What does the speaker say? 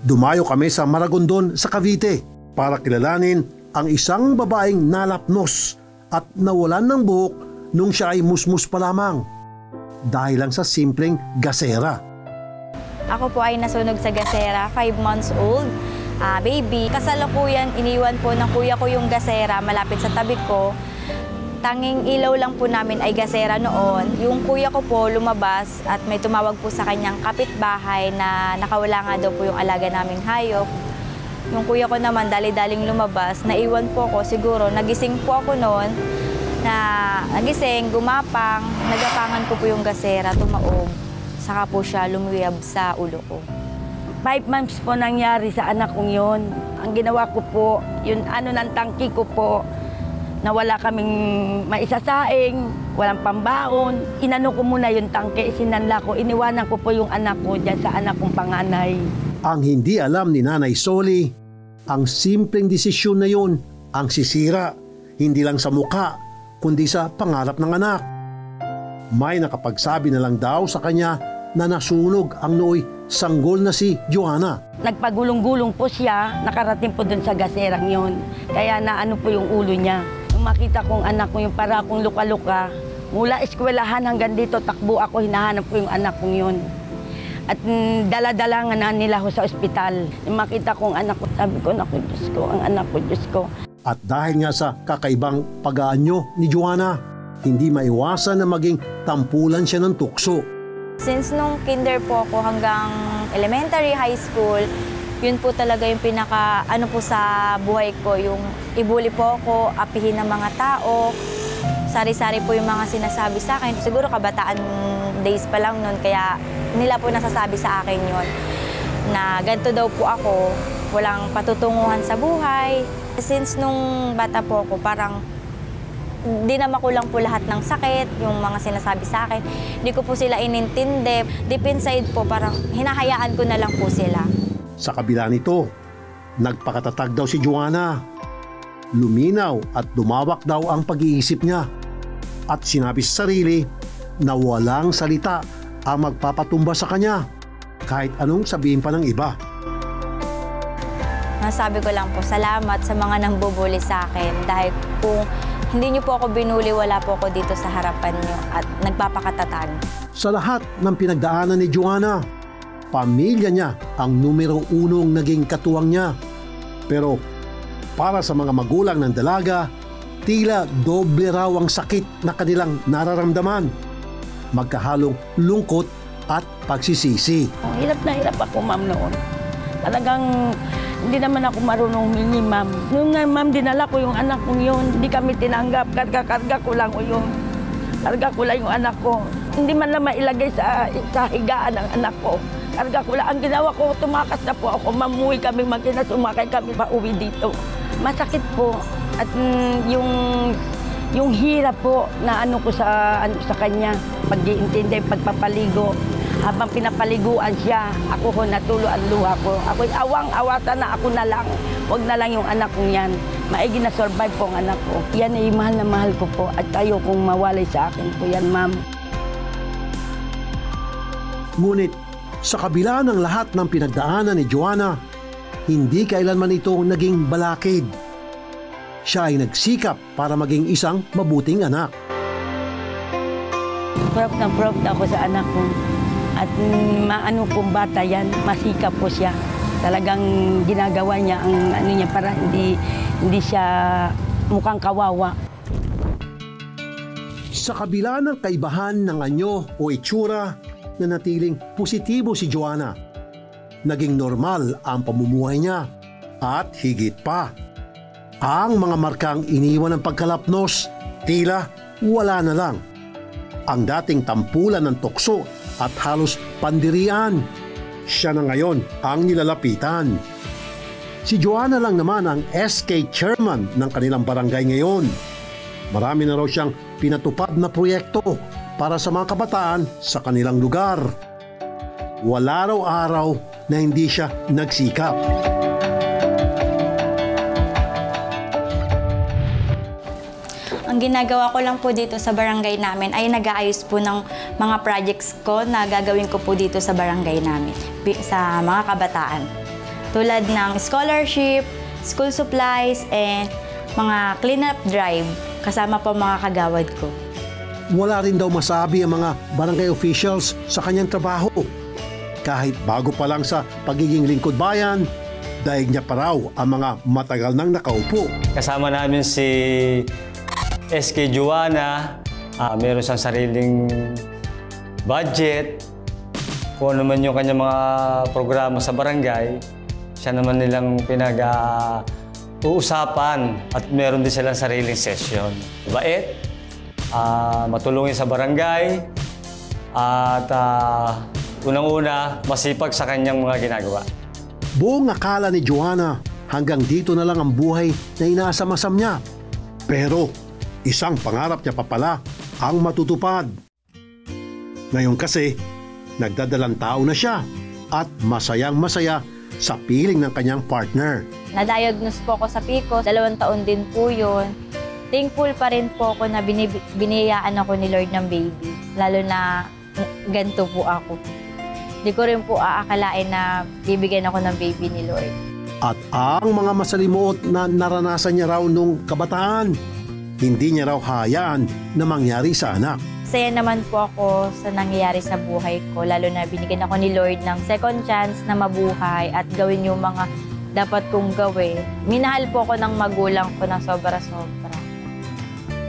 Dumayo kami sa Maragondon sa Cavite para kilalanin ang isang babaeng nalapnos at nawalan ng buhok nung siya ay musmus pa lamang dahil lang sa simpleng gasera. Ako po ay nasunog sa gasera, 5 months old, baby. Kasalukuyan, iniwan po ng kuya ko yung gasera malapit sa tabi ko. Tanging ilaw lang po namin ay gasera noon. Yung kuya ko po lumabas at may tumawag po sa kanyang kapitbahay na nakawala nga daw po yung alaga naming hayop. Yung kuya ko naman dali-daling lumabas, naiwan po ako siguro. Nagising po ako noon na nagising, gumapang, nagapangan ko po yung gasera, tumaob. Saka po siya lumiyab sa ulo ko. 5 months po nangyari sa anak kong yun. Ang ginawa ko po, yung ng tangki ko po, na wala kaming maisasaing, walang pambaon. Inano ko muna yung tangke, sinanla ko, iniwanan ko po yung anak ko dyan sa anak kong panganay. Ang hindi alam ni Nanay Soli, ang simpleng desisyon na yun ang sisira, hindi lang sa muka, kundi sa pangarap ng anak. May nakapagsabi na lang daw sa kanya na nasunog ang nooy sanggol na si Joanna. Nagpagulong-gulong po siya, nakarating po dun sa gaserang yun. Kaya naano po yung ulo niya. Nung makita kong anak ko yung para akong luka-luka, mula eskwelahan hanggang dito, takbo ako, hinahanap ko yung anak kong yun. At dala-dala nga na nila ako sa ospital. Nung makita kong anak ko, sabi ko, naku, Diyos ko, ang anak ko, Diyos ko. At dahil nga sa kakaibang pag-aanyo ni Joanna, hindi maiwasan na maging tampulan siya ng tukso. Since nung kinder po ako hanggang elementary, high school, yun po talaga yung pinaka po sa buhay ko, yung ibuli po ako, apihin ng mga tao, sari-sari po yung mga sinasabi sa akin. Siguro kabataan days pa lang nun, kaya nila po nasasabi sa akin yun, na ganito daw po ako, walang patutunguhan sa buhay. Since nung bata po ako, parang dinama ko lang po lahat ng sakit, yung mga sinasabi sa akin. Hindi ko po sila inintindi. Deep inside po, parang hinahayaan ko na lang po sila. Sa kabila nito, nagpakatatag daw si Joanna. Luminaw at lumawak daw ang pag-iisip niya. At sinabi sa sarili na walang salita ang magpapatumba sa kanya, kahit anong sabihin pa ng iba. Masabi ko lang po, salamat sa mga nambubuli sa akin. Dahil kung hindi niyo po ako binuli, wala po ako dito sa harapan niyo at nagpapakatatag. Sa lahat ng pinagdaanan ni Joanna, pamilya niya ang numero 1 naging katuwang niya. Pero para sa mga magulang ng dalaga, tila doble raw ang sakit na kanilang nararamdaman. Magkahalong lungkot at pagsisisi. Hirap na hirap ako, ma'am, noon. Talagang hindi naman ako marunong humingi, ma'am. Nung nga, ma'am, dinala ko yung anak kong yun. Hindi kami tinanggap. Karga-karga ko lang o yun. Karga ko lang yung anak ko. Hindi man lang mailagay sa higaan ng anak ko. Karga ko lang. Ang ginawa ko, tumakas na po ako. Mamuwi kami, mag-ina, sumakay kami pauwi dito. Masakit po. At yung hirap po na ko sa kanya. Pag-iintindi, pagpapaligo. Habang pinapaliguan siya, ako ho natulo ang luha ko. Ako'y awang-awata na ako na lang. Huwag na lang yung anak kong yan. Maigi na survive po ang anak ko. Yan ay mahal na mahal ko po at tayo kung mawalay sa akin po yan, ma'am. Ngunit sa kabila ng lahat ng pinagdaanan ni Joanna, hindi kailanman ito naging balakid. Siya ay nagsikap para maging isang mabuting anak. Proud na ako sa anak ko. At maano pong bata yan, masikap po siya. Talagang ginagawa niya ang niya para hindi siya mukhang kawawa. Sa kabila ng kaibahan ng anyo o itsura, nanatiling positibo si Joanna. Naging normal ang pamumuhay niya. At higit pa, ang mga markang iniwan ng pagkalapnos, tila wala na lang. Ang dating tampulan ng tukso at halos pandirian, siya na ngayon ang nilalapitan. Si Joanna lang naman ang SK chairman ng kanilang barangay ngayon. Marami na raw siyang pinatupad na proyekto para sa mga kabataan sa kanilang lugar. Wala raw araw na hindi siya nagsikap. Ang ginagawa ko lang po dito sa barangay namin ay nag-aayos po ng mga projects ko na gagawin ko po dito sa barangay namin, sa mga kabataan. Tulad ng scholarship, school supplies, and mga clean-up drive kasama po mga kagawad ko. Wala rin daw masabi ang mga barangay officials sa kanyang trabaho. Kahit bago pa lang sa pagiging lingkod bayan, daig niya pa raw ang mga matagal nang nakaupo. Kasama namin si SK Joanna, meron siyang sariling budget. Kung ano man yung kanyang mga programa sa barangay, siya naman nilang uusapan at meron din silang sariling session. Bait, matulungin sa barangay, at unang-una, masipag sa kanyang mga ginagawa. Buong akala ni Joanna hanggang dito na lang ang buhay na inaasam-asam niya. Pero isang pangarap niya pa pala ang matutupad. Ngayon kasi, nagdadalang tao na siya at masayang-masaya sa piling ng kanyang partner. Na-diagnose po ako sa PCOS, 2 taon din po yun. Thankful pa rin po ako na biniyayaan ako ni Lord ng baby. Lalo na ganito po ako. Hindi ko rin po aakalain na bibigyan ako ng baby ni Lord. At ang mga masalimuot na naranasan niya raw nung kabataan, hindi niya raw hayaan na mangyari sa anak. Saya naman po ako sa nangyayari sa buhay ko, lalo na binigyan ako ni Lord ng second chance na mabuhay at gawin yung mga dapat kong gawin. Minahal po ako ng magulang ko ng sobra-sobra.